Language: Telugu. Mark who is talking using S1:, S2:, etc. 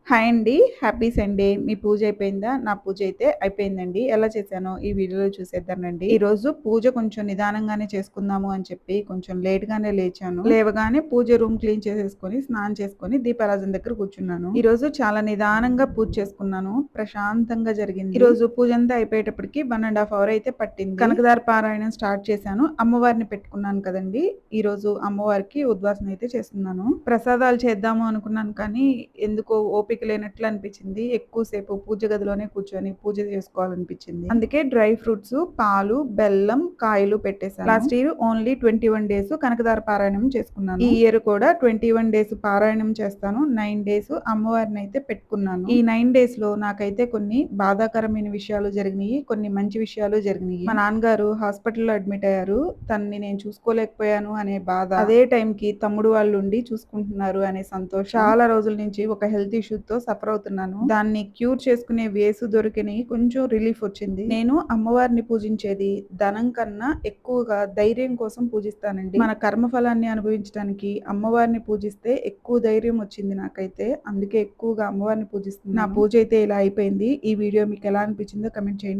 S1: హాయ్ అండి. Happy Sunday. మీ పూజ అయిపోయిందా? నా పూజ అయితే అయిపోయిందండి. ఎలా చేశానో ఈ వీడియోలో చూసేద్దామండి. ఈరోజు పూజ కొంచెం నిదానంగానే చేసుకుందాము అని చెప్పి కొంచెం లేట్‌గానే లేచాను. లేవగానే పూజ రూమ్ క్లీన్ చేసేసుకొని, స్నానం చేసుకొని దీపారాధన దగ్గర కూర్చున్నాను. ఈరోజు చాలా నిదానంగా పూజ చేసుకున్నాను. ప్రశాంతంగా జరిగింది. ఈరోజు పూజంతా అయిపోయేటప్పటికి 1 ½ అవర్ అయితే పట్టింది. కనకదార పారాయణం స్టార్ట్ చేశాను. అమ్మవారిని పెట్టుకున్నాను కదండీ! ఈరోజు అమ్మవారికి ఉద్వాసన అయితే చేస్తున్నాను. ప్రసాదాలు చేద్దాము అనుకున్నాను కానీ ఎందుకో ఓపిక లేనట్లు అనిపించింది. ఎక్కువసేపు పూజ గదిలోనే కూర్చొని పూజ చేసుకోవాలనిపించింది. అందుకే డ్రై ఫ్రూట్స్, పాలు, బెల్లం, కాయలు పెట్టేశాను. Last year only 21 days Kanakadhara పారాయణం చేసుకున్నాను. ఈ ఇయర్ కూడా 21 డేస్ పారాయణం చేస్తాను. 9 డేస్ అమ్మవారిని అయితే పెట్టుకున్నాను. ఈ 9 డేస్ లో నాకైతే కొన్ని బాధాకరమైన విషయాలు జరిగినాయి. కొన్ని మంచి విషయాలు జరిగినాయి. మా నాన్నగారు హాస్పిటల్లో అడ్మిట్ అయ్యారు. తనని నేను చూసుకోలేకపోయాను అనే బాధ, అదే టైం కి తమ్ముడు వాళ్ళు ఉండి చూసుకుంటున్నారు అనే సంతోషం. చాలా రోజుల నుంచి ఒక హెల్త్ ఇష్యూతో సఫర్ అవుతున్నాను. దాన్ని క్యూర్ చేసుకునే వేసు దొరికినాయి. కొంచెం రిలీఫ్ వచ్చింది. నేను అమ్మవారిని పూజించేది ధనం కన్నా ఎక్కువగా ధైర్యం కోసం పూజిస్తానండి. మన కర్మ ఫలాన్ని అనుభవించడానికి అమ్మవారిని పూజిస్తే ఎక్కువ ధైర్యం వచ్చింది నాకైతే. అందుకే ఎక్కువగా అమ్మవారిని పూజిస్తున్నాను. నా పూజ అయితే ఇలా అయిపోయింది. ఈ వీడియో మీకు ఎలా అనిపించిందో కమెంట్ చేయండి.